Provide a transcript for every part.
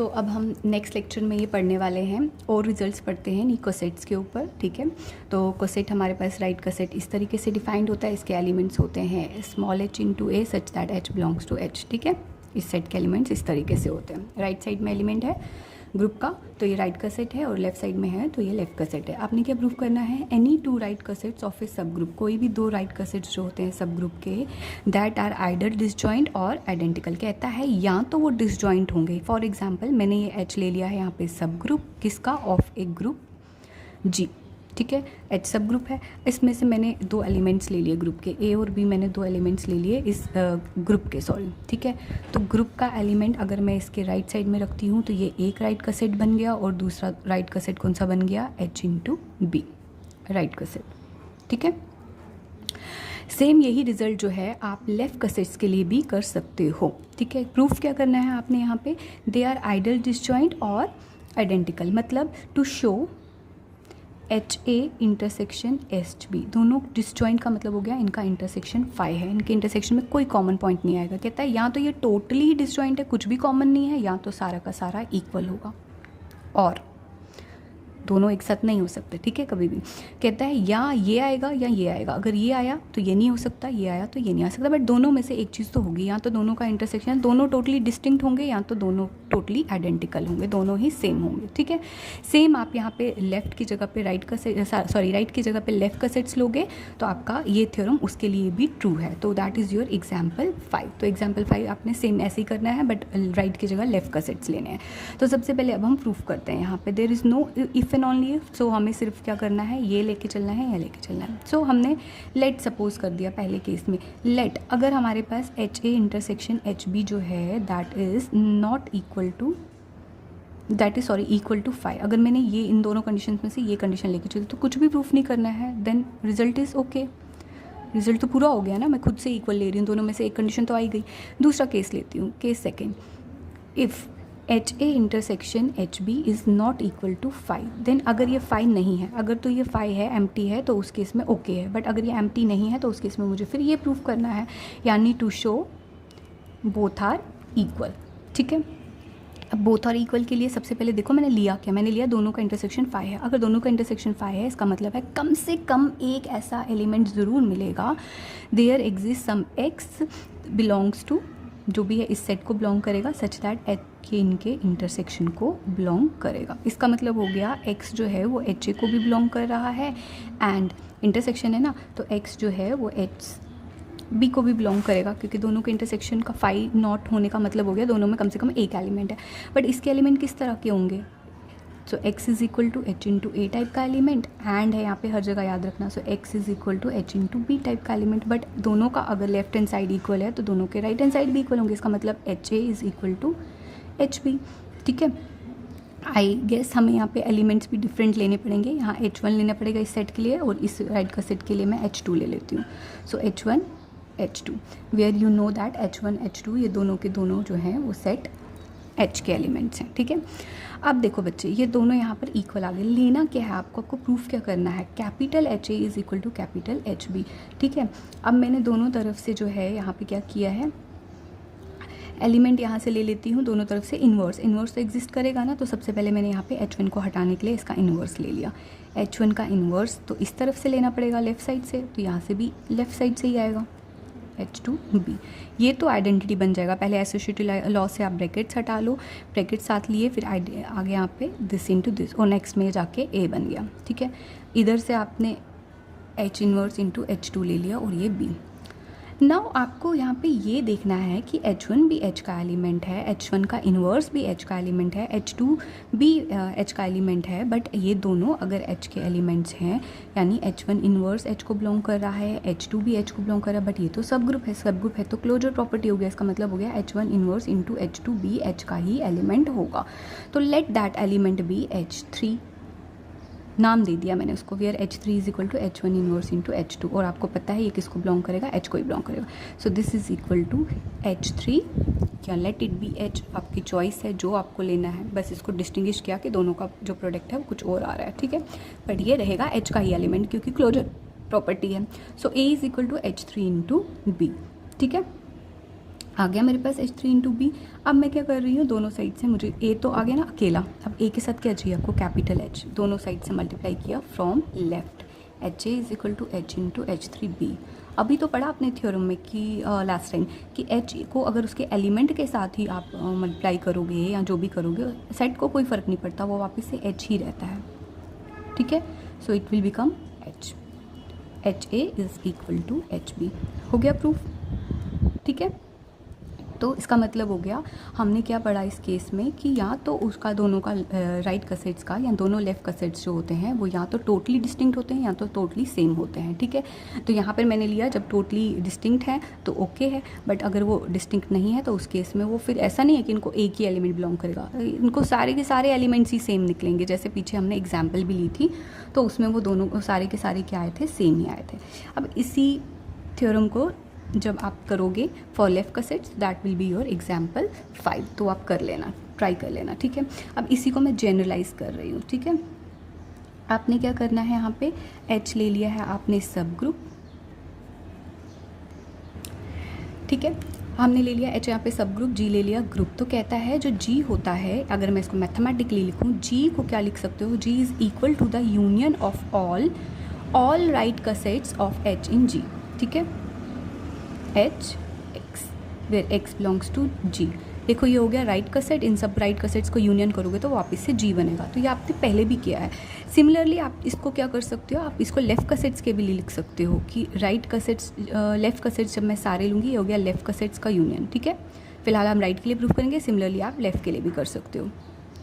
अब हम next lecture में ये पढ़ने वाले हैं और रिजल्ट्स पढ़ते हैं नी कोसेट्स के ऊपर, ठीक है। तो कोसेट हमारे पास राइट कोसेट इस तरीके से डिफाइंड होता है। इसके एलिमेंट्स होते हैं small h into a such that h belongs to h, ठीक है। इस सेट के एलिमेंट्स इस तरीके से होते हैं। राइट साइड में एलिमेंट है ग्रुप का तो ये राइट का सेट है, और लेफ्ट साइड में है तो ये लेफ्ट का सेट है। आपने क्या प्रूव करना है, एनी टू राइट का सेट्स ऑफ ए सब ग्रुप, कोई भी दो राइट का सेट्स जो होते हैं सब ग्रुप के, दैट आर आइडर डिसजॉइंट और आइडेंटिकल, कहता है या तो वो डिसजॉइंट होंगे। फॉर एग्जाम्पल मैंने ये एच ले लिया है यहाँ पे सब ग्रुप किसका, ऑफ ए ग्रुप जी, ठीक है। एच सब ग्रुप है, इसमें से मैंने दो एलिमेंट्स ले लिए ग्रुप के, ए और बी मैंने दो एलिमेंट्स ले लिए इस ग्रुप के, सॉरी, ठीक है। तो ग्रुप का एलिमेंट अगर मैं इसके राइट साइड में रखती हूँ तो ये एक राइट का सेट बन गया, और दूसरा राइट का सेट कौन सा बन गया, एच इंटू बी, राइट का सेट, ठीक है। सेम यही रिजल्ट जो है आप लेफ्ट का सेट्स के लिए भी कर सकते हो, ठीक है। प्रूफ क्या करना है आपने यहाँ पे, दे आर आइडल डिसजॉइंट और आइडेंटिकल, मतलब to show H A intersection H b, दोनों डिसजॉइंट का मतलब हो गया इनका इंटरसेक्शन 5 है, इनके इंटरसेक्शन में कोई कॉमन पॉइंट नहीं आएगा। कहता है या तो ये टोटली ही डिसजॉइंट है, कुछ भी कॉमन नहीं है, या तो सारा का सारा इक्वल होगा, और दोनों एक साथ नहीं हो सकते, ठीक है, कभी भी। कहता है या ये आएगा या ये आएगा, अगर ये आया तो ये नहीं हो सकता, ये आया तो ये नहीं आ सकता, बट दोनों में से एक चीज़ तो होगी, या तो दोनों का इंटरसेक्शन, दोनों टोटली डिस्टिंक्ट होंगे, या तो दोनों टोटली आइडेंटिकल होंगे, दोनों ही सेम होंगे, ठीक है। सेम आप यहाँ पे लेफ्ट की जगह पे राइट का सेट, सॉरी राइट की जगह पे लेफ्ट का सेट्स लोगे तो आपका ये थ्योरम उसके लिए भी ट्रू है। तो दैट इज़ योर एग्जाम्पल 5। तो एग्जाम्पल 5 आपने सेम ऐसे ही करना है, बट राइट की जगह लेफ्ट का सेट्स लेने हैं। तो सबसे पहले अब हम प्रूफ करते हैं। यहाँ पे there is no if and only if, so हमें सिर्फ क्या करना है, ये लेके चलना है या लेके चलना है। सो हमने लेट सपोज कर दिया पहले केस में, लेट अगर हमारे पास एच ए इंटरसेक्शन एच बी जो है that is not equal to, that is sorry equal to 5, अगर मैंने ये इन दोनों कंडीशन में से ये कंडीशन लेके चली तो कुछ भी प्रूफ नहीं करना है, then result is okay, result तो पूरा हो गया ना, मैं खुद से इक्वल ले रही हूँ, दोनों में से एक कंडीशन तो आई गई। दूसरा केस लेती हूँ, case second, if H A intersection H b is not equal to 5, then अगर ये 5 नहीं है, अगर तो ये 5 है एम्प्टी है तो उस केस में ओके है, बट अगर ये एम्प्टी नहीं है तो उस केस में मुझे फिर ये प्रूफ करना है, यानी to show both are equal, ठीक है। अब बोथ आर इक्वल के लिए सबसे पहले देखो मैंने लिया क्या, मैंने लिया दोनों का इंटरसेक्शन 5 है। अगर दोनों का इंटरसेक्शन 5 है इसका मतलब है कम से कम एक ऐसा एलिमेंट ज़रूर मिलेगा, there exist some x belongs to, जो भी है इस सेट को बिलोंग करेगा, सच दैट एच के इनके इंटरसेक्शन को बिलोंग करेगा। इसका मतलब हो गया एक्स जो है वो एच ए को भी बिलोंग कर रहा है, एंड इंटरसेक्शन है ना, तो एक्स जो है वो एच बी को भी बिलोंग करेगा, क्योंकि दोनों के इंटरसेक्शन का 5 नॉट होने का मतलब हो गया दोनों में कम से कम एक एलिमेंट है। बट इसके एलिमेंट किस तरह के होंगे, so x is equal to H into a type का एलिमेंट, एंड है यहाँ पे हर जगह याद रखना, so x is equal to H into b type का एलिमेंट। बट दोनों का अगर लेफ्ट हैंड साइड इक्वल है तो दोनों के राइट हैंड साइड भी इक्वल होंगे, इसका मतलब H a is equal to H b, ठीक है। आई गेस हमें यहाँ पे एलिमेंट्स भी डिफरेंट लेने पड़ेंगे, यहाँ H1 लेना पड़ेगा इस सेट के लिए, और इस राइट का सेट के लिए मैं H2 ले लेती हूँ। So H1 H2 where you know that H1 H2 ये दोनों के दोनों जो हैं वो सेट H के एलिमेंट्स हैं, ठीक है। अब देखो बच्चे ये दोनों यहाँ पर इक्वल आ गए, लेना क्या है आपको प्रूफ क्या करना है, capital H a is equal to capital H b, ठीक है। अब मैंने दोनों तरफ से जो है यहाँ पे क्या किया है, एलिमेंट यहाँ से ले लेती हूँ दोनों तरफ से इन्वर्स, इन्वर्स तो एग्जिस्ट करेगा ना, तो सबसे पहले मैंने यहाँ पे H1 को हटाने के लिए इसका इन्वर्स ले लिया। H1 का इन्वर्स तो इस तरफ से लेना पड़ेगा लेफ़्ट साइड से, तो यहाँ से भी लेफ़्ट साइड से ही आएगा H2B, ये तो आइडेंटिटी बन जाएगा। पहले एसोसिएटिव लॉ से आप ब्रैकेट्स हटा लो, ब्रैकेट साथ लिए, फिर आगे यहाँ पे दिस इंटू दिस, और नेक्स्ट में जाके A बन गया, ठीक है। इधर से आपने H इन्वर्स इंटू H2 ले लिया, और ये B। नाउ आपको यहाँ पे ये देखना है कि H1 भी H का एलिमेंट है, H1 का इन्वर्स भी H का एलिमेंट है, H2 भी H का एलिमेंट है, बट ये दोनों अगर H के एलिमेंट्स हैं, यानी H1 इन्वर्स H को बिलोंग कर रहा है, H2 भी H को बिलोंग कर रहा है, बट ये तो सब ग्रुप है, सब ग्रुप है तो क्लोजर प्रॉपर्टी हो गया, इसका मतलब हो गया H1 इन्वर्स इंटू H2 भी H का ही एलिमेंट होगा। तो let that element B H3, नाम दे दिया मैंने उसको, where H3 is equal to H1 inverse into H2, और आपको पता है ये किसको बिलोंग करेगा, H को ही बिलोंग करेगा। So this is equal to H3, या लेट इट बी H, आपकी चॉइस है जो आपको लेना है, बस इसको डिस्टिंग्विश किया कि दोनों का जो प्रोडक्ट है वो कुछ और आ रहा है, ठीक है, बट ये रहेगा H का ही एलिमेंट क्योंकि क्लोजर प्रॉपर्टी है। So A is equal to H3 into b, ठीक है। आ गया मेरे पास H3 इंटू बी। अब मैं क्या कर रही हूँ, दोनों साइड से मुझे ए तो आ गया ना अकेला, अब ए के साथ क्या चाहिए आपको, कैपिटल H, दोनों साइड से मल्टीप्लाई किया from left, H a is equal to H into H3B। अभी तो पढ़ा आपने थ्योरम में कि लास्ट टाइम कि H को अगर उसके एलिमेंट के साथ ही आप मल्टीप्लाई करोगे या जो भी करोगे, सेट को कोई फ़र्क नहीं पड़ता, वो वापस से H ही रहता है, ठीक है। So it will become H, H a is equal to HB। हो गया प्रूफ, ठीक है। तो इसका मतलब हो गया, हमने क्या पढ़ा इस केस में कि या तो उसका दोनों का राइट कसेट्स का या दोनों लेफ़्ट कसेट्स जो होते हैं वो या तो टोटली डिस्टिंक्ट होते हैं या तो टोटली सेम होते हैं, ठीक है। तो यहाँ पर मैंने लिया जब टोटली डिस्टिंक्ट है तो ओके है, बट अगर वो डिस्टिंक्ट नहीं है तो उस केस में वो फिर ऐसा नहीं है कि इनको एक ही एलिमेंट बिलोंग करेगा, इनको सारे के सारे एलिमेंट्स ही सेम निकलेंगे। जैसे पीछे हमने एग्जाम्पल भी ली थी तो उसमें वो दोनों सारे के सारे क्या आए थे, सेम ही आए थे। अब इसी थ्योरम को जब आप करोगे for left cassettes, that will be your example 5, तो आप कर लेना, ट्राई कर लेना, ठीक है। अब इसी को मैं जनरलाइज कर रही हूँ, ठीक है। आपने क्या करना है, यहाँ पे H ले लिया है आपने सब ग्रुप, ठीक है। हमने ले लिया H यहाँ पे सब ग्रुप, G ले लिया ग्रुप। तो कहता है जो G होता है, अगर मैं इसको मैथमेटिकली लिखूँ, G को क्या लिख सकते हो, G is equal to the union of all right cosets of H in G, ठीक है। H X where X belongs to G। देखो ये हो गया राइट कसेट, इन सब राइट कसेट्स को यूनियन करोगे तो वापस से G बनेगा। तो ये आपने पहले भी किया है। सिमिलरली आप इसको क्या कर सकते हो, आप इसको लेफ़्ट कसेट्स के भी लिख सकते हो कि राइट कसेट्स लेफ़्ट कसेट्स जब मैं सारे लूँगी, ये हो गया लेफ़्ट कसेट्स का यूनियन, ठीक है। फिलहाल हम राइट के लिए प्रूफ करेंगे, सिमिलरली आप लेफ़्ट के लिए भी कर सकते हो।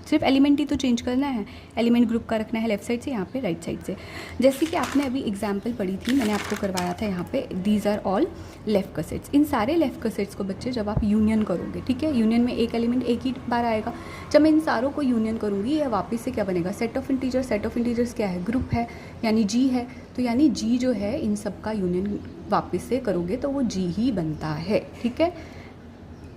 सिर्फ एलिमेंट ही तो चेंज करना है, एलिमेंट ग्रुप का रखना है लेफ्ट साइड से, यहाँ पे राइट साइड से। जैसे कि आपने अभी एग्जांपल पढ़ी थी, मैंने आपको करवाया था यहाँ पे, these are all left cosets. इन सारे लेफ्ट कसेट्स को बच्चे जब आप यूनियन करोगे, ठीक है, यूनियन में एक एलिमेंट एक ही बार आएगा। जब मैं इन सारों को यूनियन करूँगी, ये वापस से क्या बनेगा, set of integers. Set of integers क्या है, ग्रुप है, यानी G है। तो यानी G जो है इन सब का यूनियन वापस से करोगे तो वो G ही बनता है, ठीक है।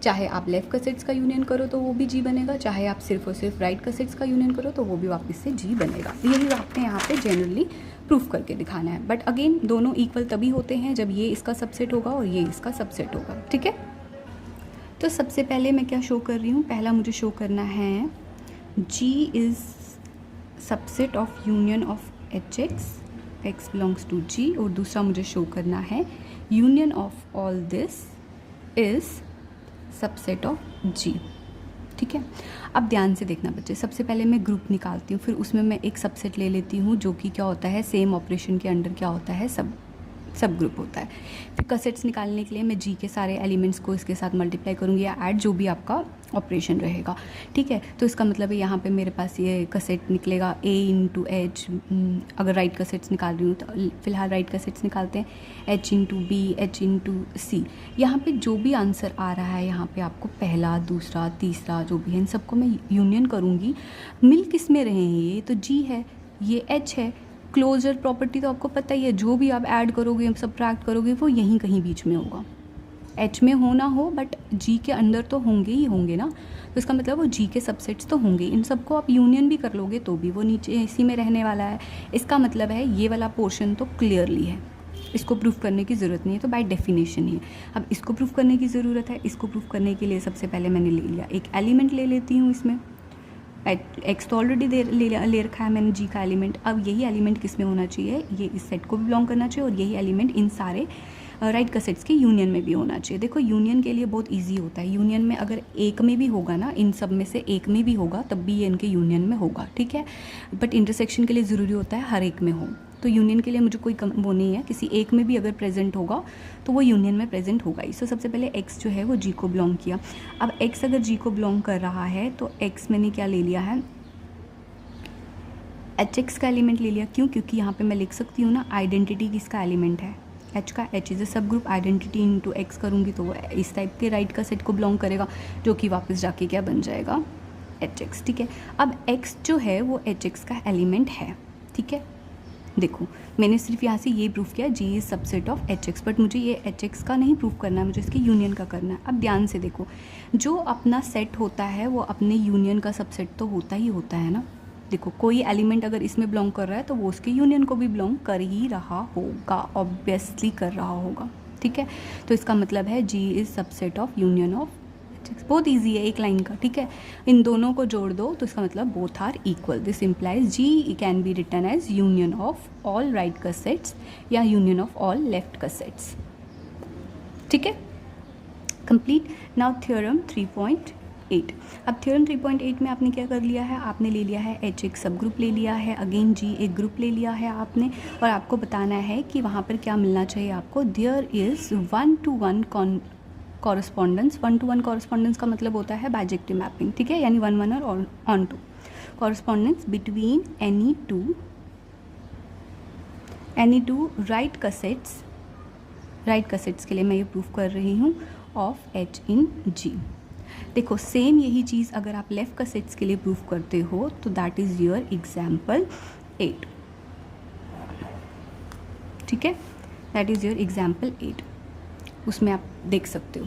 चाहे आप लेफ़्ट कसेट्स का यूनियन करो तो वो भी G बनेगा, चाहे आप सिर्फ और सिर्फ राइट कसेट्स का यूनियन करो तो वो भी वापस से G बनेगा। यही आपने यहाँ पे जनरली प्रूफ करके दिखाना है। बट अगेन दोनों इक्वल तभी होते हैं जब ये इसका सबसेट होगा और ये इसका सबसेट होगा, ठीक है। तो सबसे पहले मैं क्या शो कर रही हूँ, पहला मुझे शो करना है G is subset of union of HX, X belongs to G, और दूसरा मुझे शो करना है union of all this is subset of G, ठीक है। अब ध्यान से देखना बच्चे, सबसे पहले मैं ग्रुप निकालती हूँ, फिर उसमें मैं एक सबसेट ले लेती हूँ जो कि क्या होता है, सेम ऑपरेशन के अंडर क्या होता है, सब ग्रुप होता है। फिर कसेट्स निकालने के लिए मैं G के सारे एलिमेंट्स को इसके साथ मल्टीप्लाई करूँगी या ऐड, जो भी आपका ऑपरेशन रहेगा, ठीक है। तो इसका मतलब है यहाँ पे मेरे पास ये कसेट निकलेगा A इंटू H, अगर राइट कसेट्स निकाल रही हूँ तो फिलहाल राइट कसेट्स निकालते हैं, H into B, H into C। यहाँ पे जो भी आंसर आ रहा है, यहाँ पे आपको पहला, दूसरा, तीसरा जो भी है, इन सबको मैं यूनियन करूँगी। मिल किस में रहे हैं, ये तो G है, ये H है। क्लोजर प्रॉपर्टी तो आपको पता ही है, जो भी आप ऐड करोगे, सबट्रैक्ट करोगे, वो यहीं कहीं बीच में होगा। H में हो ना हो, बट G के अंदर तो होंगे ही होंगे ना, तो इसका मतलब वो G के सबसेट्स तो होंगे। इन सबको आप यूनियन भी कर लोगे तो भी वो नीचे इसी में रहने वाला है। इसका मतलब है ये वाला पोर्शन तो क्लियरली है, इसको प्रूफ करने की ज़रूरत नहीं है, तो बाय डेफिनेशन ही है। अब इसको प्रूफ करने की ज़रूरत है। इसको प्रूफ करने के लिए सबसे पहले मैंने ले लिया, एक एलिमेंट ले लेती हूँ इसमें। X तो ऑलरेडी ले रखा है मैंने G का एलिमेंट। अब यही एलिमेंट किस में होना चाहिए, ये इस सेट को भी बिलोंग करना चाहिए, और यही एलिमेंट इन सारे राइट कसेट्स के यूनियन में भी होना चाहिए। देखो यूनियन के लिए बहुत इजी होता है, यूनियन में अगर एक में भी होगा ना, इन सब में से एक में भी होगा, तब भी ये इनके यूनियन में होगा, ठीक है। बट इंटरसेक्शन के लिए ज़रूरी होता है हर एक में हो, तो यूनियन के लिए मुझे कोई वो नहीं है, किसी एक में भी अगर प्रेजेंट होगा तो वो यूनियन में प्रेजेंट होगा ही। सो सबसे पहले X जो है वो G को बिलोंग किया। अब X अगर G को बिलोंग कर रहा है तो X मैंने क्या ले लिया है, HX का एलिमेंट ले लिया। क्यों, क्योंकि यहाँ पे मैं लिख सकती हूँ ना, आइडेंटिटी किसका एलिमेंट है, H का। H इज़ अ सब ग्रुप, आइडेंटिटी इंटू X करूँगी तो वो इस टाइप के राइट का सेट को बिलोंग करेगा, जो कि वापस जाके क्या बन जाएगा, HX, ठीक है। अब X जो है वो HX का एलिमेंट है, ठीक है। देखो मैंने सिर्फ यहाँ से ये प्रूफ किया, G is subset of HX, but मुझे ये HX का नहीं प्रूफ करना है, मुझे इसके यूनियन का करना है। अब ध्यान से देखो, जो अपना सेट होता है वो अपने यूनियन का सबसेट तो होता ही होता है ना। देखो कोई एलिमेंट अगर इसमें बिलोंग कर रहा है तो वो उसके यूनियन को भी बिलोंग कर ही रहा होगा, ऑब्वियसली कर रहा होगा, ठीक है। तो इसका मतलब है G is subset of union of, बहुत ईजी है एक लाइन का, ठीक है। इन दोनों को जोड़ दो तो इसका मतलब both are equal. This implies G can be written as union of all right cosets या union of all left cosets, ठीक है। कंप्लीट। Now theorem 3.8। अब थ्योरम 3.8 में आपने क्या कर लिया है, आपने ले लिया है H एक सब ग्रुप ले लिया है, अगेन G एक ग्रुप ले लिया है आपने, और आपको बताना है कि वहाँ पर क्या मिलना चाहिए आपको। There is 1-to-1 correspondence. 1-to-1 correspondence का मतलब होता है बाइजेक्टिव मैपिंग, ठीक है, यानी 1-1 और onto correspondence between any two right cosets. Right cosets के लिए मैं ये प्रूफ कर रही हूँ ऑफ H इन G। देखो सेम यही चीज़ अगर आप लेफ़्ट कसेट्स के लिए प्रूफ करते हो तो दैट इज़ योर एग्जाम्पल 8, ठीक है, दैट इज़ योर एग्जाम्पल 8। उसमें आप देख सकते हो।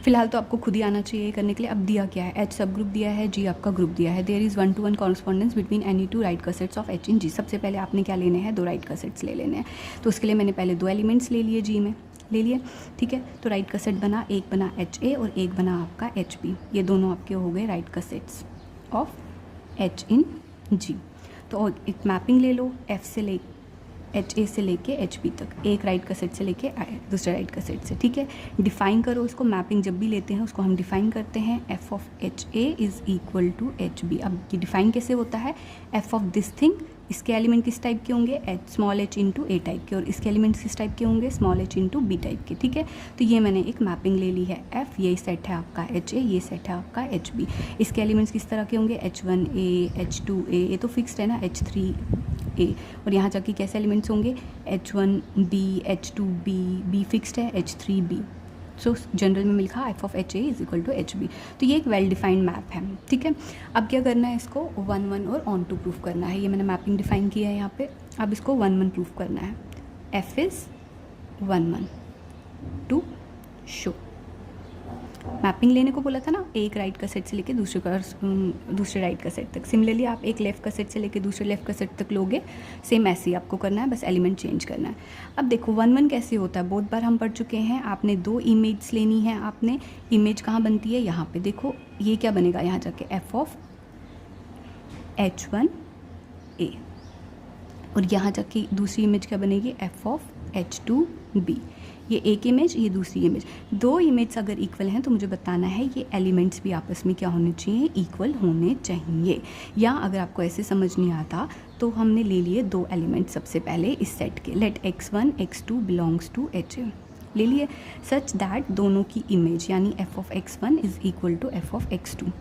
फिलहाल तो आपको खुद ही आना चाहिए करने के लिए। अब दिया क्या है, H सब ग्रुप दिया है, G आपका ग्रुप दिया है। There is 1-to-1 correspondence between any two right cosets of H in G। सबसे पहले आपने क्या लेने हैं, 2 राइट कसेट्स ले लेने हैं। तो उसके लिए मैंने पहले 2 एलिमेंट्स ले लिए, G में ले लिए, ठीक है। तो राइट कसेट बना, एक बना HA और एक बना आपका HB। ये दोनों आपके हो गए right cosets of H in G। तो एक मैपिंग ले लो, F से ले HA से लेके HB तक, एक राइट कसेट से लेके दूसरे राइट कसेट से, ठीक है। डिफाइन करो इसको, मैपिंग जब भी लेते हैं उसको हम डिफाइन करते हैं, F of HA is equal to HB। अब ये डिफाइन कैसे होता है, F ऑफ दिस थिंग, इसके एलिमेंट किस टाइप के होंगे, small h into A type के, और इसके एलिमेंट्स किस टाइप के होंगे, small h into B type के, ठीक है। तो ये मैंने एक मैपिंग ले ली है, F ये सेट है आपका HA, ये सेट है आपका HB। इसके एलिमेंट्स किस तरह के होंगे, H1A H2A, ये तो फिक्स्ड है ना, H3A, और यहाँ जाके कैसे एलिमेंट्स होंगे, H1B H2B, B फिक्स्ड है, H3B। सो जनरल में लिखा F of HA is equal to HB। तो ये एक वेल डिफाइंड मैप है, ठीक है। अब क्या करना है, इसको 1-1 और ऑन टू प्रूफ करना है। ये मैंने मैपिंग डिफाइन किया है यहाँ पे। अब इसको 1-1 प्रूफ करना है। F is 1-1 to show. Mapping लेने को बोला था ना, एक राइट कसेट से लेके दूसरे राइट कसेट तक। सिमिलरली आप एक लेफ़्ट कसेट से लेके दूसरे लेफ़्ट कसेट तक लोगे, सेम ऐसे ही आपको करना है, बस एलिमेंट चेंज करना है। अब देखो 1-1 कैसे होता है, बहुत बार हम पढ़ चुके हैं। आपने 2 इमेज लेनी है, आपने इमेज कहाँ बनती है, यहाँ पे देखो ये क्या बनेगा, यहाँ जाके F ऑफ H1A, और यहाँ जाके दूसरी इमेज क्या बनेगी, F ऑफ H2B। ये एक इमेज, ये दूसरी इमेज। 2 इमेज अगर इक्वल हैं तो मुझे बताना है ये एलिमेंट्स भी आपस में क्या होने चाहिए, इक्वल होने चाहिए। या अगर आपको ऐसे समझ नहीं आता तो हमने ले लिए 2 एलिमेंट सबसे पहले इस सेट के, late x1 x2 belongs to HA ले लिए, सच दैट दोनों की इमेज यानी F of x1 is equal to F of x2।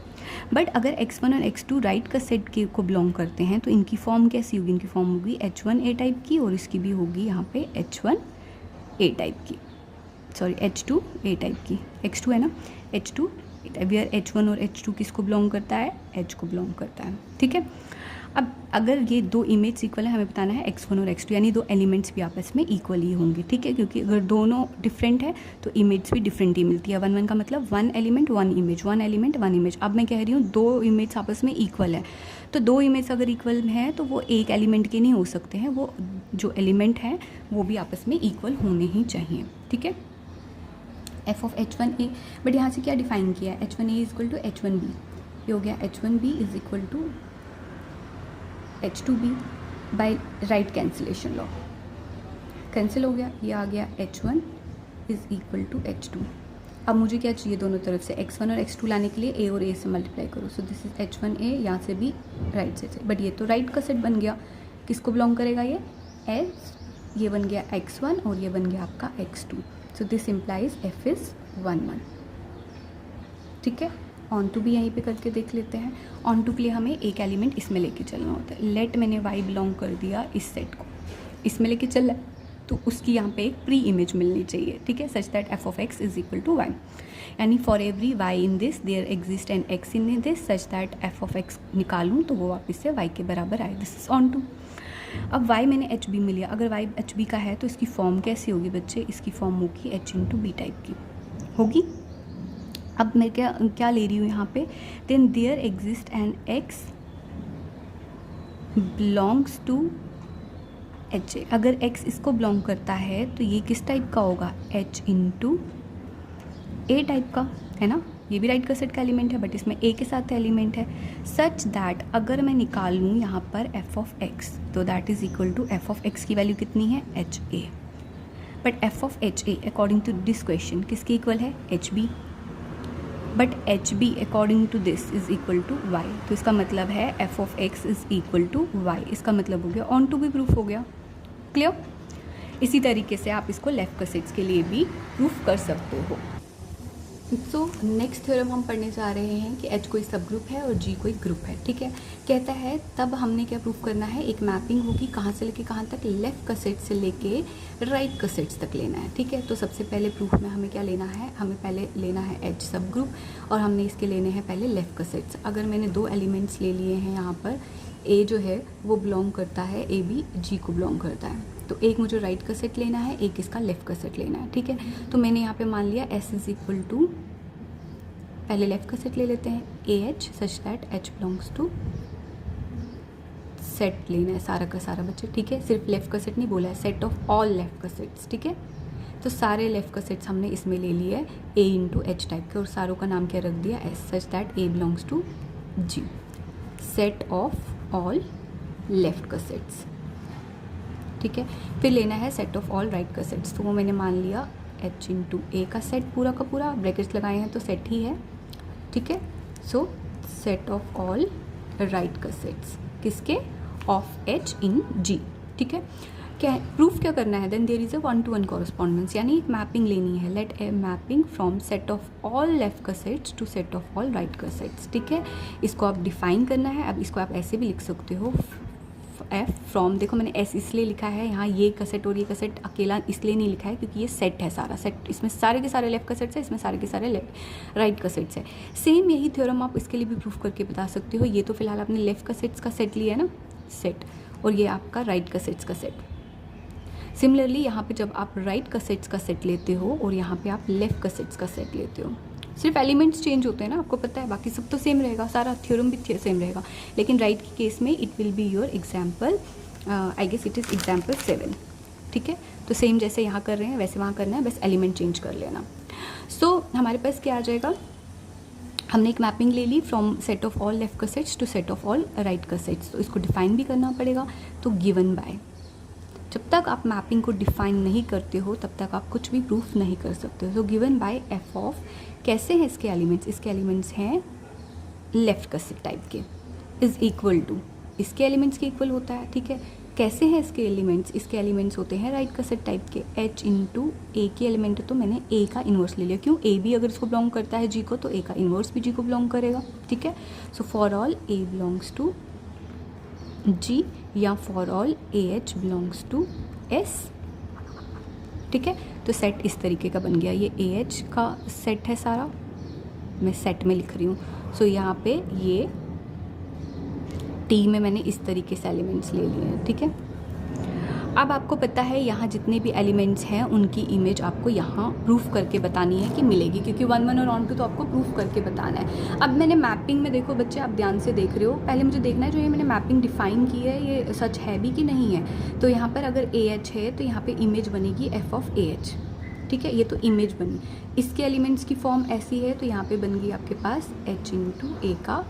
But अगर x1 और x2 राइट का सेट के को बिलोंग करते हैं तो इनकी फॉर्म कैसी होगी, इनकी फॉर्म होगी H1A टाइप की, और इसकी भी होगी यहाँ पे H1A टाइप की, सॉरी H2A टाइप की, x2 है ना, H2 वेयर H1 और H2 किसको बिलोंग करता है, H को बिलोंग करता है, ठीक है। अब अगर ये 2 इमेज इक्वल है, हमें बताना है x1 और x2, यानी 2 एलिमेंट्स भी आपस में इक्वल ही होंगे, ठीक है, क्योंकि अगर दोनों डिफरेंट है तो इमेज भी डिफरेंट ही मिलती है। 1-1 का मतलब 1 एलिमेंट 1 इमेज, 1 एलिमेंट 1 इमेज। अब मैं कह रही हूँ 2 इमेज आपस में इक्वल है, तो 2 इमेज अगर इक्वल हैं तो वो एक एलिमेंट के नहीं हो सकते हैं, वो जो एलिमेंट है वो भी आपस में इक्वल होने ही चाहिए, ठीक है। F ऑफ H1A, बट यहाँ से क्या डिफाइन किया है, H1A is equal to H1B, ये हो गया H1B is equal to H2B by right cancellation law, cancel हो गया, ये आ गया H1 is equal to H2। अब मुझे क्या चाहिए, दोनों तरफ से x1 और x2 लाने के लिए a और a से मल्टीप्लाई करो, सो दिस इज H1A, यहाँ से भी राइट से, बट ये तो राइट का सेट बन गया, किसको बिलोंग करेगा ये, ये बन गया x1 और ये बन गया आपका x2। So this implies F is 1-1, ठीक है। ऑन टू भी यहीं पे करके देख लेते हैं। ऑन टू के लिए हमें एक एलिमेंट इसमें लेके चलना होता है। लेट मैंने y बिलोंग कर दिया इस सेट को, इसमें लेके चला, तो उसकी यहाँ पे एक प्री इमेज मिलनी चाहिए, ठीक है, such that F of x is equal to y, यानी for every y in this there exist an x in this such that F of x निकालूँ तो वो वापस से y के बराबर आए, दिस इज ऑन टू। अब y मैंने HB में लिया, अगर y HB का है तो इसकी फॉर्म कैसी होगी बच्चे, इसकी फॉर्म होगी H इंटू B टाइप की होगी। अब मैं क्या ले रही हूँ यहाँ पे, then there exist an x belongs to H a. अगर एक्स इसको बिलोंग करता है तो ये किस टाइप का होगा, एच इंटू ए टाइप का, है ना। ये भी राइट कसेट का एलिमेंट है बट इसमें ए के साथ एलिमेंट है। सच दैट अगर मैं निकाल लूँ यहाँ पर एफ ऑफ एक्स तो that is equal to F of x की वैल्यू कितनी है, H a. But F of H a according to this question किसके इक्वल है, H b. But H b according to this is equal to y. तो इसका मतलब है F of x is equal to y. इसका मतलब हो गया ऑन टू भी प्रूफ हो गया। क्लियर। इसी तरीके से आप इसको लेफ्ट कसेट्स के लिए भी प्रूफ कर सकते हो। सो नेक्स्ट थ्योरम हम पढ़ने जा रहे हैं कि H कोई सब ग्रुप है और G कोई ग्रुप है। ठीक है, कहता है तब हमने क्या प्रूफ करना है, एक मैपिंग होगी कहाँ से लेके कहाँ तक, लेफ़्ट कसेट से लेके राइट कसेट्स तक लेना है। ठीक है, तो सबसे पहले प्रूफ में हमें क्या लेना है, हमें पहले लेना है H सब ग्रुप और हमने इसके लेने हैं पहले लेफ़्ट कसेट्स। अगर मैंने दो एलिमेंट्स ले लिए हैं यहाँ पर, A जो है वो बिलोंग करता है, A भी G को बिलोंग करता है, तो एक मुझे राइट का सेट लेना है, एक इसका लेफ़्ट का सेट लेना है। ठीक है, तो मैंने यहाँ पे मान लिया S इज इक्वल टू, पहले लेफ़्ट का सेट ले लेते हैं AH such that H belongs to, set लेना है सारा का सारा बच्चे। ठीक है, सिर्फ लेफ़्ट का सेट नहीं बोला है, सेट ऑफ ऑल लेफ़्ट का सेट्स। ठीक है, तो सारे लेफ़्ट का सेट्स हमने इसमें ले लिए है A इंटू H टाइप के और सारों का नाम क्या रख दिया, S such that A belongs to G, set of all left का सेट्स। ठीक है, फिर लेना है सेट ऑफ ऑल राइट का सेट्स, तो वो मैंने मान लिया H इंटू ए का सेट पूरा का पूरा, ब्रैकेट्स लगाए हैं तो सेट ही है। ठीक है, so set of all right का सेट्स किसके, ऑफ H इन G। ठीक है, क्या प्रूफ क्या करना है, then there is a 1-to-1 correspondence, यानी एक मैपिंग लेनी है। Let a mapping from set of all left cosets to set of all right का सेट्स। ठीक है, इसको आप डिफाइन करना है। अब इसको आप ऐसे भी लिख सकते हो, एफ फ्रॉम, देखो मैंने एस इसलिए लिखा है यहाँ, ये कसेट और ये कसेट अकेला इसलिए नहीं लिखा है क्योंकि ये सेट है सारा सेट, इसमें सारे के सारे लेफ्ट कसेट्स है, इसमें सारे के सारे लेफ्ट राइट कसेट्स है। सेम यही थ्योरम आप इसके लिए भी प्रूफ करके बता सकते हो। ये तो फिलहाल आपने लेफ्ट कसेट्स का सेट लिया है ना, सेट, और ये आपका राइट कसेट्स का सेट। सिमिलरली यहाँ पे जब आप राइट कसेट्स का सेट लेते हो और यहाँ पे आप लेफ्ट कसेट्स का सेट लेते हो, सिर्फ एलिमेंट्स चेंज होते हैं ना, आपको पता है, बाकी सब तो सेम रहेगा, सारा थ्योरम भी सेम रहेगा। लेकिन राइट के केस में it will be your example, I guess it is example 7। ठीक है, तो सेम जैसे यहाँ कर रहे हैं वैसे वहाँ करना है, बस एलिमेंट चेंज कर लेना। सो हमारे पास क्या आ जाएगा, हमने एक मैपिंग ले ली from set of all left cosets to set of all right cosets, तो इसको डिफाइन भी करना पड़ेगा। तो गिवन बाय, जब तक आप मैपिंग को डिफाइन नहीं करते हो तब तक आप कुछ भी प्रूफ नहीं कर सकते हो। तो गिवन बाय एफ ऑफ, कैसे हैं इसके एलिमेंट्स, इसके एलिमेंट्स हैं लेफ्ट कसेट टाइप के, इज़ इक्वल टू, इसके एलिमेंट्स के इक्वल होता है। ठीक है, कैसे हैं इसके एलिमेंट्स, इसके एलिमेंट्स होते हैं राइट कसेट टाइप के, H इंटू ए के एलिमेंट है तो मैंने A का इन्वर्स ले लिया, क्यों, A भी अगर इसको बिलोंग करता है G को तो A का इन्वर्स भी G को बिलोंग करेगा। ठीक है, so for all A belongs to G या for all AH belongs to S। ठीक है, तो सेट इस तरीके का बन गया, ये AH का सेट है सारा, मैं सेट में लिख रही हूँ। सो यहाँ पे ये T में मैंने इस तरीके से एलिमेंट्स ले लिए हैं। ठीक है, अब आपको पता है यहाँ जितने भी एलिमेंट्स हैं उनकी इमेज आपको यहाँ प्रूफ करके बतानी है कि मिलेगी, क्योंकि 1-1 और ऑन टू तो आपको प्रूफ करके बताना है। अब मैंने मैपिंग में, देखो बच्चे आप ध्यान से देख रहे हो, पहले मुझे देखना है जो ये मैंने मैपिंग डिफाइन की है ये सच है भी कि नहीं है। तो यहाँ पर अगर AH है तो यहाँ पे इमेज बनेगी F ऑफ AH। ठीक है, ये तो इमेज बनी, इसके एलिमेंट्स की फॉर्म ऐसी है तो यहाँ पे बन गई आपके पास H इंटू ए का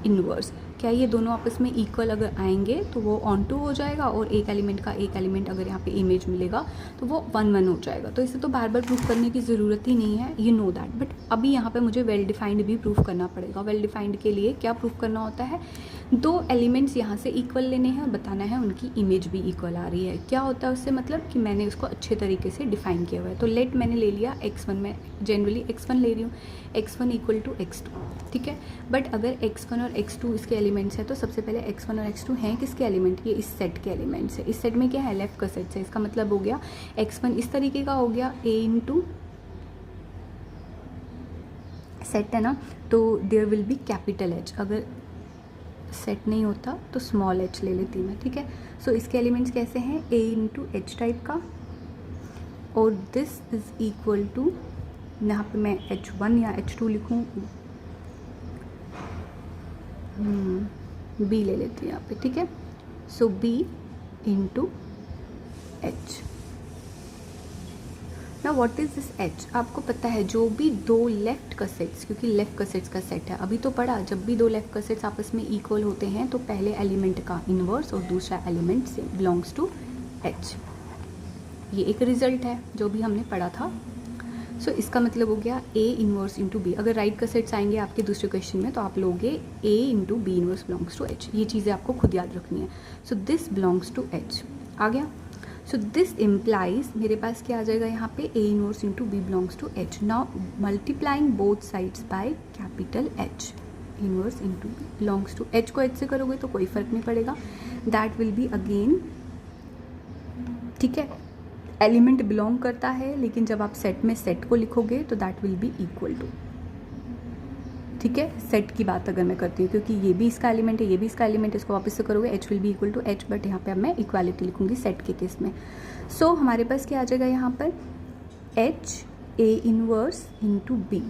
इन्वर्स। क्या ये दोनों आपस में इक्वल अगर आएंगे तो वो ऑन टू हो जाएगा, और एक एलिमेंट का एक एलिमेंट अगर यहाँ पे इमेज मिलेगा तो वो 1-1 हो जाएगा। तो इसे तो बार बार प्रूफ करने की ज़रूरत ही नहीं है, यू नो दैट। बट अभी यहाँ पे मुझे वेल डिफाइंड भी प्रूफ करना पड़ेगा। वेल डिफाइंड के लिए क्या प्रूफ करना होता है, दो एलिमेंट्स यहाँ से इक्वल लेने हैं और बताना है उनकी इमेज भी इक्वल आ रही है। क्या होता है उससे, मतलब कि मैंने उसको अच्छे तरीके से डिफाइन किया हुआ है। तो लेट मैंने ले लिया x1, मैं जनरली x1 ले रही हूँ, x1 इक्वल टू x2। ठीक है, बट अगर x1 और x2 इसके एलिमेंट्स हैं तो सबसे पहले x1 और x2 हैं किसके एलिमेंट, ये इस सेट के एलिमेंट्स है। इस सेट में क्या है, लेफ्ट का सेट है, इसका मतलब हो गया x1 इस तरीके का हो गया a इंटू सेट है ना, तो there will be capital H, अगर सेट नहीं होता तो स्मॉल h ले लेती मैं। ठीक है, सो इसके एलिमेंट्स कैसे हैं, a इंटू एच टाइप का, और दिस इज इक्वल टू, यहाँ पे मैं H1 या H2 लिखूँ, B ले लेती हूँ यहाँ पे। ठीक है, सो B इंटू एच। ना व्हाट इज दिस एच, आपको पता है जो भी दो लेफ्ट कसेट्स, क्योंकि लेफ्ट कसेट्स का सेट है, अभी तो पढ़ा, जब भी दो लेफ्ट कसेट्स आपस में इक्वल होते हैं तो पहले एलिमेंट का इन्वर्स और दूसरा एलिमेंट से बिलोंग्स टू एच। ये एक रिजल्ट है जो भी हमने पढ़ा था। सो इसका मतलब हो गया ए इन्वर्स इंटू बी। अगर राइट कसेट्स आएंगे आपके दूसरे क्वेश्चन में तो आप लोगे a into b inverse belongs to H. ये चीज़ें आपको खुद याद रखनी है। So this belongs to H आ गया। सो दिस इम्प्लाइज मेरे पास क्या आ जाएगा यहाँ पे, a inverse into b belongs to H. Now multiplying both sides by capital H, inverse into b belongs to H को एच से करोगे तो कोई फर्क नहीं पड़ेगा, दैट विल बी अगेन, ठीक है, एलिमेंट बिलोंग करता है, लेकिन जब आप सेट में सेट को लिखोगे तो that will be equal to, ठीक है, सेट की बात अगर मैं करती हूँ, क्योंकि ये भी इसका एलिमेंट है, ये भी इसका एलिमेंट है, इसको वापस से करोगे H will be equal to H, but यहाँ पे अब मैं इक्वालिटी लिखूंगी सेट के केस में। सो हमारे पास क्या आ जाएगा यहाँ पर, एच ए इनवर्स इंटू बी।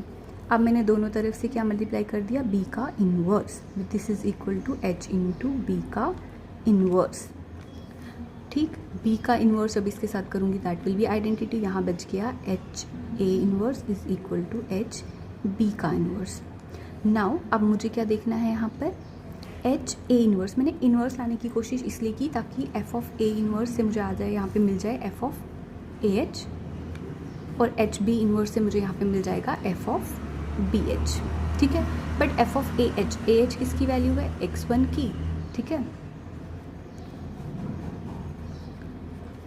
अब मैंने दोनों तरफ से क्या मल्टीप्लाई कर दिया, बी का inverse, this is equal to H into B का इनवर्स, ठीक। बी का इनवर्स अब इसके साथ करूँगी, दैट विल बी आइडेंटिटी, यहाँ बच गया H A inverse is equal to H B का इनवर्स। नाउ अब मुझे क्या देखना है यहाँ पर, एच ए इनवर्स, मैंने इनवर्स लाने की कोशिश इसलिए की ताकि एफ ऑफ ए इनवर्स से मुझे आ जाए, यहाँ पे मिल जाए एफ ऑफ ए एच, और एच बी इनवर्स से मुझे यहाँ पे मिल जाएगा एफ ऑफ बी एच, ठीक है। But F of A H किसकी वैल्यू है, x1 की, ठीक है,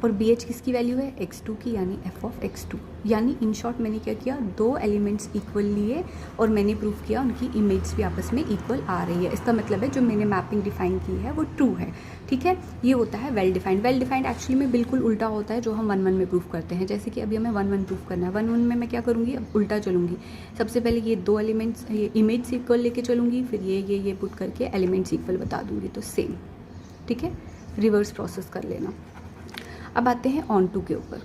और बी एच किसकी वैल्यू है, x2 की, यानी एफ ऑफ x2। यानी इन शॉर्ट मैंने क्या किया, दो एलिमेंट्स इक्वल लिए और मैंने प्रूव किया उनकी इमेज भी आपस में इक्वल आ रही है। इसका मतलब है जो मैंने मैपिंग डिफाइन की है वो ट्रू है, ठीक है। ये होता है well defined. Well defined actually में बिल्कुल उल्टा होता है जो हम 1-1 में प्रूव करते हैं। जैसे कि अभी हमें 1-1 प्रूव करना है, 1-1 में मैं क्या करूँगी, अब उल्टा चलूँगी। सबसे पहले ये दो एलिमेंट्स, ये इमेज से इक्वल लेके चलूँगी, फिर ये पुट करके एलिमेंट्स इक्वल बता दूँगी, तो सेम, ठीक है, रिवर्स प्रोसेस कर लेना। अब आते हैं ऑन टू के ऊपर।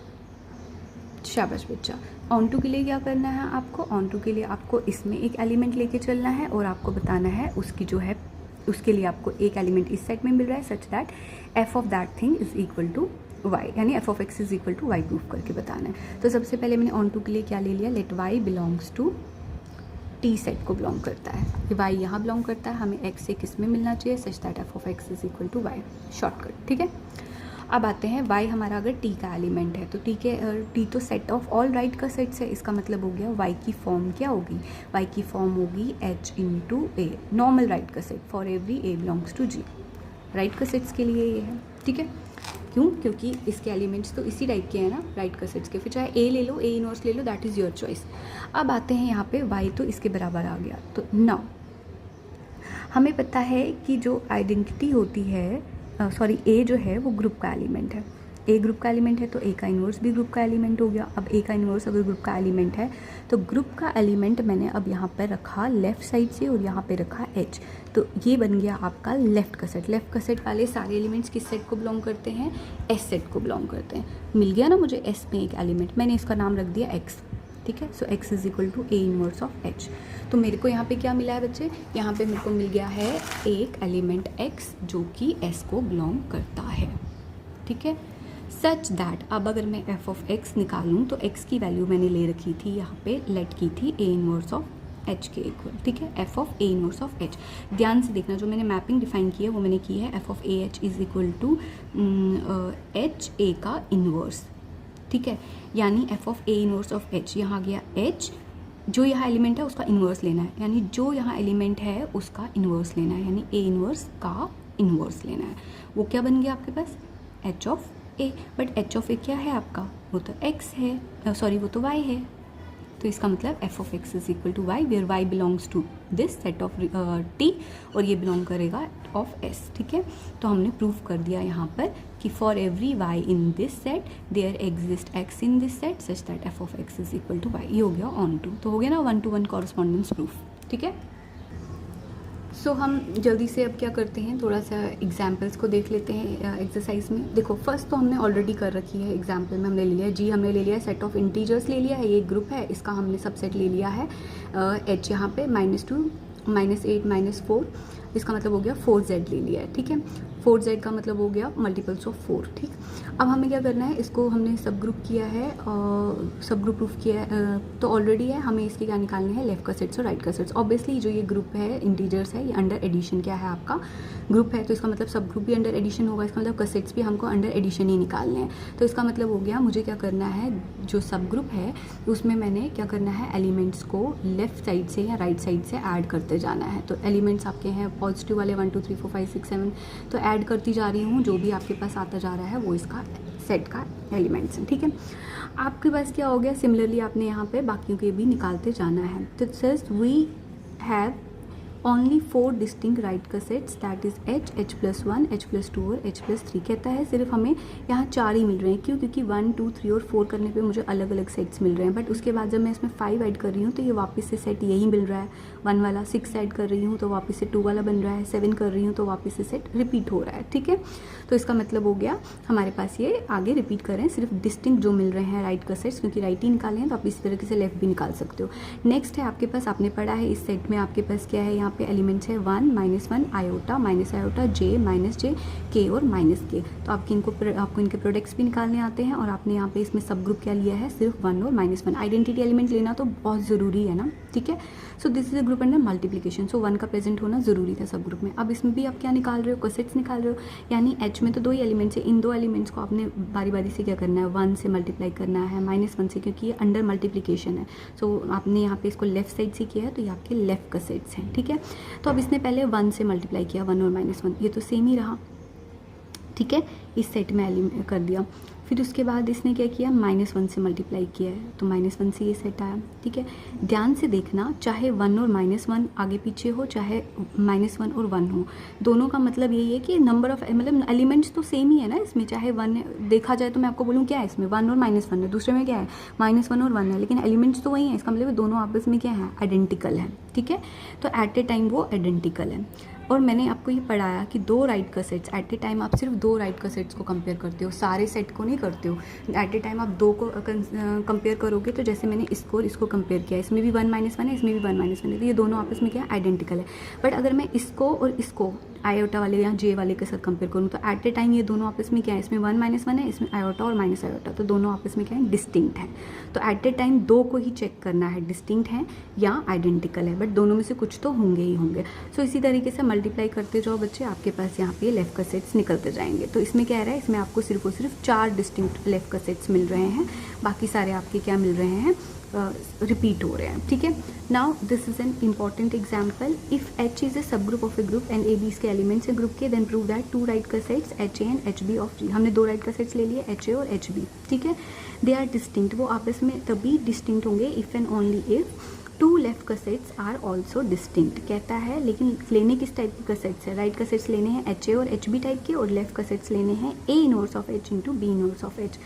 शाबाश बच्चा। ऑन टू के लिए क्या करना है आपको, ऑन टू के लिए आपको इसमें एक एलिमेंट लेके चलना है और आपको बताना है उसकी जो है, उसके लिए आपको एक एलिमेंट इस सेट में मिल रहा है such that F of that thing is equal to y, यानी F of x is equal to y proof करके बताना है। तो सबसे पहले मैंने ऑन टू के लिए क्या ले लिया, let Y belongs to T set को बिलोंग करता है, ये वाई यहाँ बिलोंग करता है, हमें एक्स से किस में मिलना चाहिए, such that F of x is equal to Y, shortcut, ठीक है। अब आते हैं y हमारा अगर t का एलिमेंट है तो t तो सेट ऑफ ऑल राइट का सेट्स है, इसका मतलब हो गया y की फॉर्म क्या होगी, y की फॉर्म होगी h into A, normal right का set for every a belongs to g, right का सेट्स के लिए ये है, ठीक है। क्यों, क्योंकि इसके एलिमेंट्स तो इसी टाइप के हैं ना राइट का सेट्स के, फिर चाहे a ले लो, a इनवर्स ले लो, दैट इज़ योर चॉइस। अब आते हैं यहाँ पे y तो इसके बराबर आ गया, तो नाउ हमें पता है कि जो आइडेंटिटी होती है, सॉरी ए जो है वो ग्रुप का एलिमेंट है, ए ग्रुप का एलिमेंट है तो ए का इन्वर्स भी ग्रुप का एलिमेंट हो गया। अब ए का इन्वर्स अगर ग्रुप का एलिमेंट है तो ग्रुप का एलिमेंट मैंने अब यहाँ पर रखा लेफ्ट साइड से और यहाँ पे रखा एच, तो ये बन गया आपका लेफ्ट का सेट। लेफ्ट का सेट वाले सारे एलिमेंट्स किस सेट को बिलोंग करते हैं, एस सेट को बिलोंग करते हैं। मिल गया ना मुझे एस में एक एलिमेंट, मैंने इसका नाम रख दिया एक्स, ठीक है। So x is equal to A inverse of h। तो मेरे को यहाँ पे क्या मिला है बच्चे, यहाँ पे मेरे को मिल गया है एक एलिमेंट x जो कि s को बिलोंग करता है, ठीक है। सच दैट अब अगर मैं f ऑफ x निकालूँ तो x की वैल्यू मैंने ले रखी थी यहाँ पे, लेट की थी a इनवर्स ऑफ h के इक्वल, ठीक है, f ऑफ a इनवर्स ऑफ h। ध्यान से देखना, जो मैंने मैपिंग डिफाइन की है वो मैंने की है f ऑफ a h is equal to h a का इनवर्स, ठीक है, यानी F of A inverse of H, यहाँ गया एच, जो यहाँ एलिमेंट है उसका इन्वर्स लेना है, यानी जो यहाँ एलिमेंट है उसका इन्वर्स लेना है, यानी ए इन्वर्स का इन्वर्स लेना है। वो क्या बन गया आपके पास, H of a, but H of a क्या है आपका, वो तो एक्स है, सॉरी वो तो वाई है, तो इसका मतलब F of x is equal to Y, where Y belongs to this set of T और ये बिलोंग करेगा ऑफ एस, ठीक है। तो हमने प्रूव कर दिया यहाँ पर कि for every Y in this set there exist X in this set such that F of x is equal to Y. ये हो गया ऑन टू, तो हो गया ना 1-to-1 कॉरस्पॉन्डेंस प्रूफ, ठीक है। सो हम जल्दी से अब क्या करते हैं, थोड़ा सा एग्जाम्पल्स को देख लेते हैं एक्सरसाइज में। देखो फर्स्ट तो हमने ऑलरेडी कर रखी है, एग्जाम्पल में हमने ले लिया जी, हमने ले लिया सेट ऑफ इंटीजर्स ले लिया है, ये एक ग्रुप है, इसका हमने सबसेट ले लिया है एच यहाँ पे -2, -8, -4, इसका मतलब हो गया 4z ले लिया है, ठीक है। 4z का मतलब हो गया मल्टीपल्स ऑफ 4, ठीक। अब हमें क्या करना है, इसको हमने सब ग्रुप किया है, सब ग्रुप प्रूफ किया है, तो ऑलरेडी है, हमें इसके क्या निकालने हैं, लेफ्ट का सेट्स और राइट का सेट्स। ऑब्वियसली जो ये ग्रुप है इंटीजर्स है, ये अंडर एडिशन क्या है आपका ग्रुप है, तो इसका मतलब सब ग्रुप भी अंडर एडिशन होगा, इसका मतलब कसेट्स भी हमको अंडर एडिशन ही निकालने हैं। तो इसका मतलब हो गया मुझे क्या करना है, जो सब ग्रुप है उसमें मैंने क्या करना है, एलिमेंट्स को लेफ्ट साइड से या राइट साइड से ऐड करते जाना है। तो एलिमेंट्स आपके हैं पॉजिटिव वाले 1 2 3 4 5 6 7, तो ऐड करती जा रही हूँ, जो भी आपके पास आता जा रहा है वो इसका सेट का एलिमेंट्स हैं, ठीक है। आपके पास क्या हो गया, सिमिलरली आपने यहाँ पे बाकियों के भी निकालते जाना है। तो just we have only 4 distinct right का sets, that is H+1, H+2 और H+3। कहता है सिर्फ हमें यहाँ 4 ही मिल रहे हैं, क्यों, क्योंकि 1 2 3 और 4 करने पे मुझे अलग अलग सेट्स मिल रहे हैं, बट उसके बाद जब मैं इसमें 5 ऐड कर रही हूँ तो ये वापस से सेट यही मिल रहा है 1 वाला, 6 ऐड कर रही हूँ तो वापस से 2 वाला बन रहा है, 7 कर रही हूँ तो वापस से सेट रिपीट हो रहा है, ठीक है। तो इसका मतलब हो गया हमारे पास ये आगे रिपीट करें, सिर्फ डिस्टिंक्ट जो मिल रहे हैं राइट का सेट्स, क्योंकि राइट ही निकाले हैं तो आप इसी तरीके से लेफ्ट भी निकाल सकते हो। नेक्स्ट है आपके पास, आपने पढ़ा है इस सेट में आपके पास क्या है, यहाँ पे एलिमेंट्स है 1 -1 iota -iota j -j k और -k। तो आपको इनके प्रोडक्ट्स भी निकालने आते हैं, और आपने यहाँ पे इसमें सब ग्रुप क्या लिया है, सिर्फ 1 और -1। आइडेंटिटी एलिमेंट लेना तो बहुत ज़रूरी है ना, ठीक है। So this is a group under multiplication, so 1 का प्रेजेंट होना ज़रूरी था सब ग्रुप में। अब इसमें भी आप क्या निकाल रहे हो, कोसेट्स निकाल रहे हो, यानी H में तो 2 ही एलिमेंट्स है, इन 2 एलिमेंट्स को आपने बारी बारी से क्या करना है, 1 से मल्टीप्लाई करना है, -1 से, क्योंकि ये अंडर मल्टीप्लिकेशन है। सो आपने यहाँ पे इसको लेफ्ट साइड से किया है तो ये आपके लेफ्ट का सेट्स हैं, ठीक है। तो अब इसने पहले 1 से मल्टीप्लाई किया, 1 और -1, ये तो सेम ही रहा, ठीक है, इस सेट में कर दिया। फिर उसके बाद इसने क्या किया, -1 से मल्टीप्लाई किया है, तो -1 से ये सेट आया, ठीक है। ध्यान से देखना, चाहे 1 और -1 आगे पीछे हो, चाहे -1 और 1 हो, दोनों का मतलब यही है कि नंबर ऑफ मतलब एलिमेंट्स तो सेम ही है ना इसमें, चाहे 1 देखा जाए तो मैं आपको बोलूँ क्या है इसमें 1 और -1 है, दूसरे में क्या है -1 और 1 है, लेकिन एलिमेंट्स तो वही है, इसका मतलब दोनों आपस में क्या है, आइडेंटिकल है, ठीक है। तो एट ए टाइम वो आइडेंटिकल है। और मैंने आपको ये पढ़ाया कि 2 राइट का सेट्स, एट ए टाइम आप सिर्फ 2 राइट का सेट्स को कंपेयर करते हो, सारे सेट को नहीं करते हो। एट ए टाइम आप 2 को कंपेयर करोगे, तो जैसे मैंने इसको और इसको कंपेयर किया, इसमें भी 1 -1 है, इसमें भी 1 -1 है, तो ये दोनों आपस में क्या है, आइडेंटिकल है। बट अगर मैं इसको और इसको आयोटा वाले या जे वाले के साथ कंपेयर करूँ, तो एट ए टाइम ये दोनों आपस में क्या है, इसमें 1 -1 है, इसमें आयोटा और -आयोटा, तो दोनों आपस में क्या है, डिस्टिंक्ट है। तो एट ए टाइम 2 को ही चेक करना है, डिस्टिंक्ट है या आइडेंटिकल है, बट दोनों में से कुछ तो होंगे ही होंगे। सो इसी तरीके से मल्टीप्लाई करते जाओ बच्चे, आपके पास यहाँ पे लेफ्ट का सेट्स निकलते जाएंगे। तो इसमें क्या रहा है, इसमें आपको सिर्फ और सिर्फ 4 डिस्टिंक्ट लेफ्ट का सेट्स मिल रहे हैं, बाकी सारे आपके क्या मिल रहे हैं, रिपीट हो रहे हैं, ठीक है। Now this is an important example, if H is a subgroup of a group and a b इसके एलिमेंट्स है ग्रुप के, देन प्रूव दैट 2 राइट का sets HA and HB of G। हमने 2 राइट का sets ले लिए, HA और HB, ठीक है। दे आर डिस्टिंक्ट, वो आपस में तभी डिस्टिंक्ट होंगे if and only if 2 left का सेट्स आर ऑल्सो डिस्टिंक्ट, कहता है। लेकिन लेने किस टाइप के सेट्स है, राइट का सेट्स लेने हैं HA और HB टाइप के, और लेफ्ट का सेट्स लेने हैं A inverse of H into B inverse of H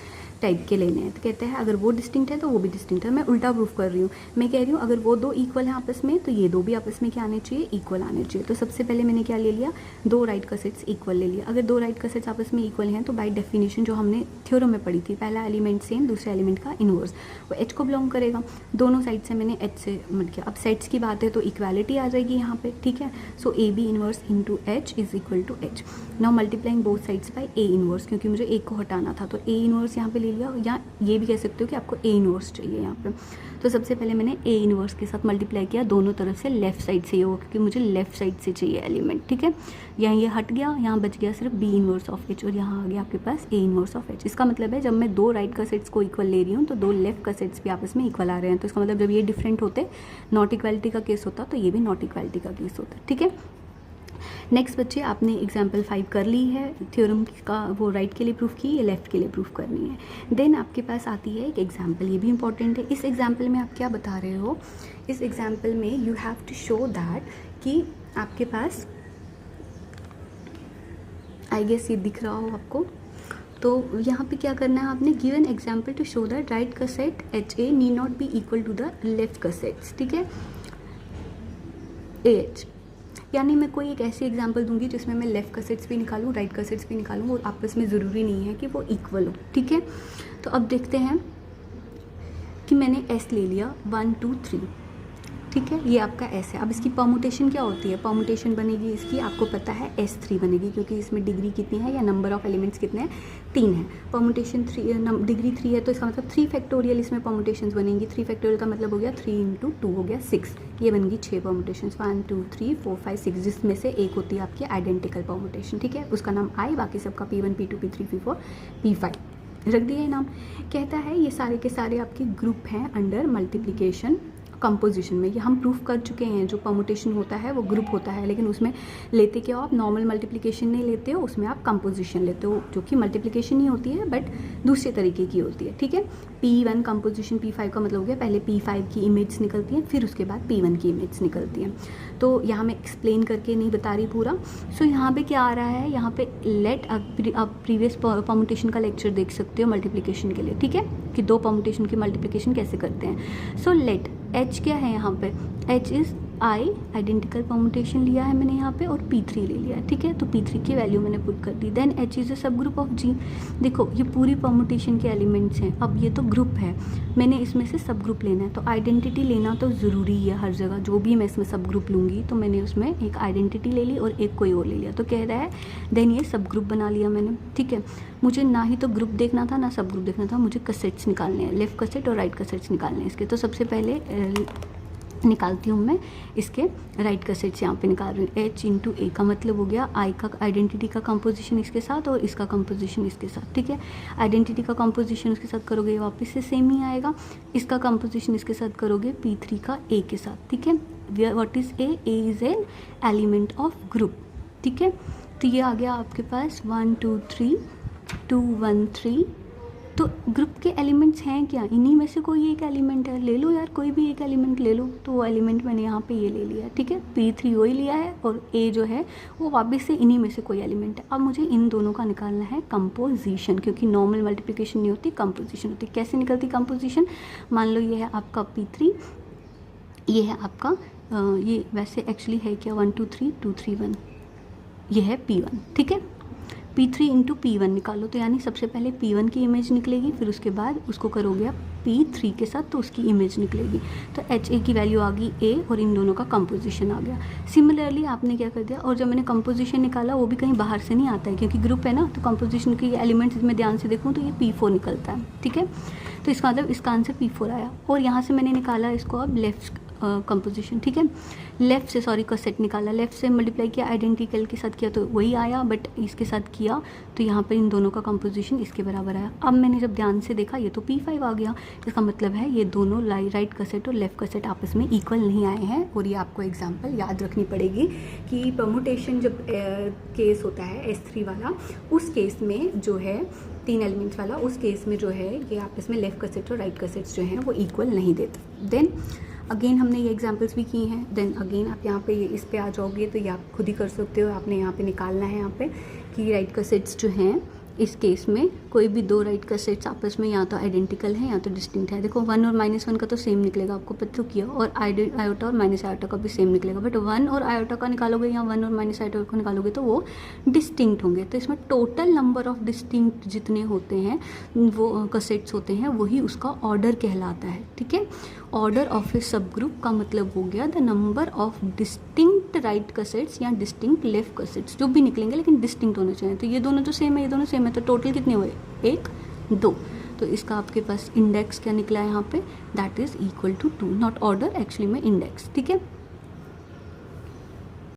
type के लेने हैं। तो कहते हैं अगर वो डिस्टिंक्ट है तो वो भी डिस्टिंक्ट है। मैं उल्टा प्रूफ कर रही हूँ, मैं कह रही हूँ अगर वो 2 इक्वल हैं आपस में, तो ये 2 भी आपस में क्या आने चाहिए, इक्वल आने चाहिए। तो सबसे पहले मैंने क्या ले लिया, 2 राइट का सेट्स इक्वल ले लिया। अगर 2 राइट का सेट्स आपस में इक्वल हैं तो बाय डेफिनेशन जो हमने थ्योरम में पढ़ी थी, पहला एलिमेंट सेम, दूसरे एलिमेंट का इनवर्स, वो H को बिलोंग करेगा। दोनों साइड से मैंने H से मत किया। अब सेट्स की बात है तो इक्वालिटी आ जाएगी यहाँ पे, ठीक है। So AB inverse into H is equal to H। Now multiplying both sides by A inverse, क्योंकि मुझे एक को हटाना था, तो A इनवर्स यहाँ पे ले लिया, या ये भी कह सकते हो कि आपको A इनवर्स चाहिए यहाँ पे। तो सबसे पहले मैंने A इनवर्स के साथ मल्टीप्लाई किया, दोनों तरफ से लेफ्ट साइड से ये होगा, क्योंकि मुझे लेफ्ट साइड से चाहिए एलिमेंट, ठीक है। यहाँ ये हट गया, यहाँ बच गया सिर्फ B इनवर्स ऑफ H, और यहाँ आ गया आपके पास A इनवर्स ऑफ H। इसका मतलब है जब मैं 2 राइट का सेट्स को इक्वल ले रही हूँ तो 2 लेफ्ट का सेट्स भी आपस में इक्वल आ रहे हैं। तो इसका मतलब जब ये डिफरेंट होते, नॉट इक्वालिटी का केस होता, तो ये भी नॉट इक्वालिटी का केस होता, ठीक है। नेक्स्ट बच्चे, आपने एग्जाम्पल 5 कर ली है, थ्योरम का वो राइट के लिए प्रूफ की, ये लेफ्ट के लिए प्रूफ करनी है। देन आपके पास आती है एक एग्जाम्पल, ये भी इंपॉर्टेंट है। इस एग्जाम्पल में आप क्या बता रहे हो, इस एग्जाम्पल में you have to show that कि आपके पास, आई गेस ये दिख रहा हो आपको, तो यहाँ पे क्या करना है, आपने given example to show that right का set HA need not be equal to the left का सेट्स, ठीक है, AH। यानी मैं कोई एक ऐसी एग्जांपल दूंगी जिसमें मैं लेफ्ट का सेट्स भी निकालूं, राइट का सेट्स भी निकालूं, और आपस में ज़रूरी नहीं है कि वो इक्वल हो, ठीक है। तो अब देखते हैं कि मैंने S ले लिया 1 2 3, ठीक है, ये आपका S है। अब इसकी परमुटेशन क्या होती है, परमुटेशन बनेगी इसकी, आपको पता है S3 बनेगी, क्योंकि इसमें डिग्री कितनी है या नंबर ऑफ एलिमेंट्स कितने हैं, 3 है। परमुटेशन 3 डिग्री 3 है, तो इसका मतलब 3 फैक्टोरियल इसमें परमुटेशंस बनेंगी। 3 फैक्टोरियल का मतलब हो गया 3 × 2 हो गया 6, ये बनेगी 6 परमुटेशंस, 1 2 3 4 5 6, जिसमें से एक होती है आपकी आइडेंटिकल परमुटेशन, ठीक है, उसका नाम I, बाकी सबका P1 P2 P3 P4 P5 रख दिया है नाम। कहता है ये सारे के सारे आपके ग्रुप हैं अंडर मल्टीप्लिकेशन कंपोजिशन में। ये हम प्रूफ कर चुके हैं, जो परमुटेशन होता है वो ग्रुप होता है, लेकिन उसमें लेते क्या हो आप, नॉर्मल मल्टीप्लिकेशन नहीं लेते हो, उसमें आप कंपोजिशन लेते हो, जो कि मल्टीप्लिकेशन ही होती है बट दूसरे तरीके की होती है, ठीक है। P1 कंपोजिशन P5 का मतलब हो गया पहले P5 की इमेज निकलती है, फिर उसके बाद P1 की इमेज निकलती है। तो यहाँ मैं एक्सप्लेन करके नहीं बता रही पूरा। सो यहाँ पे क्या आ रहा है, यहाँ पे लेट आप प्रीवियस परमुटेशन का लेक्चर देख सकते हो मल्टीप्लिकेशन के लिए, ठीक है, कि 2 परमुटेशन की मल्टीप्लिकेशन कैसे करते हैं। सो लेट H क्या है यहाँ पे, H is I, identical permutation लिया है मैंने यहाँ पे, और P3 ले लिया है, ठीक है, तो P3 की वैल्यू मैंने पुट कर दी। देन H इज़ अ सब ग्रुप ऑफ G। देखो ये पूरी परमुटेशन के एलिमेंट्स हैं, अब ये तो ग्रुप है, मैंने इसमें से सब ग्रुप लेना है, तो आइडेंटिटी लेना तो ज़रूरी है हर जगह, जो भी मैं इसमें सब ग्रुप लूँगी तो मैंने उसमें एक आइडेंटिटी ले ली और एक कोई और ले लिया, तो कह रहा है देन ये सब ग्रुप बना लिया मैंने, ठीक है। मुझे ना ही तो ग्रुप देखना था ना सब ग्रुप देखना था, मुझे कसेट्स निकालने हैं, लेफ़्ट कसेट और राइट कसेट्स निकालने हैं इसके। तो सबसे पहले निकालती हूँ मैं इसके राइट कसेट्स, यहाँ पे निकाल रही हूँ। H × A का मतलब हो गया I का आइडेंटिटी का कंपोजिशन इसके साथ और इसका कंपोजिशन इसके साथ, ठीक है। आइडेंटिटी का कंपोजिशन इसके साथ करोगे वापस से सेम ही आएगा, इसका कंपोजिशन इसके साथ करोगे P3 का A के साथ, ठीक है। What is A? A is an element of group, ठीक है। तो ये आ गया आपके पास 1 2 3 2 1 3। तो ग्रुप के एलिमेंट्स हैं क्या, इन्हीं में से कोई एक एलिमेंट है, ले लो यार कोई भी एक एलिमेंट ले लो। तो वो एलिमेंट मैंने यहाँ पे ये ले लिया है, ठीक है, P3 वही लिया है और A जो है वो वापस से इन्हीं में से कोई एलिमेंट है। अब मुझे इन दोनों का निकालना है कंपोजिशन, क्योंकि नॉर्मल मल्टीप्लिकेशन नहीं होती, कंपोजिशन होती। कैसे निकलती कंपोजिशन, मान लो ये है आपका P3, ये है आपका ये वैसे एक्चुअली है क्या 1 2 3 2 3 1, ये है P1, ठीक है। P3 × P1 निकालो, तो यानी सबसे पहले P1 की इमेज निकलेगी, फिर उसके बाद उसको करोगे आप P3 के साथ तो उसकी इमेज निकलेगी। तो HA की वैल्यू आ गई A और इन दोनों का कंपोजिशन आ गया। सिमिलरली आपने क्या कर दिया, और जब मैंने कंपोजिशन निकाला वो भी कहीं बाहर से नहीं आता है, क्योंकि ग्रुप है ना, तो कंपोजिशन के एलिमेंट्स में ध्यान से देखूँ तो ये P4 निकलता है, ठीक है। तो इसका मतलब इसका आंसर P4 आया। और यहाँ से मैंने निकाला इसको अब लेफ्ट कंपोजिशन, ठीक है, लेफ़्ट से सॉरी कसेट निकाला, लेफ़्ट से मल्टीप्लाई किया आइडेंटिकल के साथ किया तो वही आया, बट इसके साथ किया तो यहाँ पर इन दोनों का कंपोजिशन इसके बराबर आया। अब मैंने जब ध्यान से देखा ये तो P5 आ गया, इसका मतलब है ये दोनों राइट कसेट और लेफ़्ट कसेट आपस में इक्वल नहीं आए हैं। और ये आपको एग्जांपल याद रखनी पड़ेगी कि परमुटेशन जब केस होता है S3 वाला, उस केस में जो है 3 एलिमेंट्स वाला, उस केस में जो है ये आपस में लेफ़्ट कसेट और राइट कसेट्स जो हैं वो इक्वल नहीं देते। देन अगेन हमने ये एग्जांपल्स भी किए हैं। देन अगेन आप यहाँ पे इस पे आ जाओगे तो ये आप खुद ही कर सकते हो। आपने यहाँ पे निकालना है यहाँ पे कि राइट कसेट्स जो हैं इस केस में कोई भी 2 राइट कसेट्स आपस में या तो आइडेंटिकल है या तो डिस्टिंक्ट है। देखो 1 और -1 का तो सेम निकलेगा, आपको पता किया, और आयोटा और माइनस आयोटा का भी सेम निकलेगा। बट 1 और आयोटा का निकालोगे या 1 और माइनस आयोटा का निकालोगे तो वो डिस्टिंक्ट होंगे। तो इसमें टोटल नंबर ऑफ डिस्टिंक्ट जितने होते हैं वो कसेट्स होते हैं, वही उसका ऑर्डर कहलाता है, ठीक है। ऑर्डर ऑफ ए सब ग्रुप का मतलब हो गया the number of distinct right cosets या डिस्टिंक्ट लेफ्ट कसेट्स, जो भी निकलेंगे लेकिन डिस्टिंक्ट होने चाहिए। तो ये दोनों तो सेम है, ये दोनों सेम है, तो टोटल कितने हुए 1 2। तो इसका आपके पास इंडेक्स क्या निकला है यहाँ पे, that is equal to 2, not order, actually में इंडेक्स, ठीक है।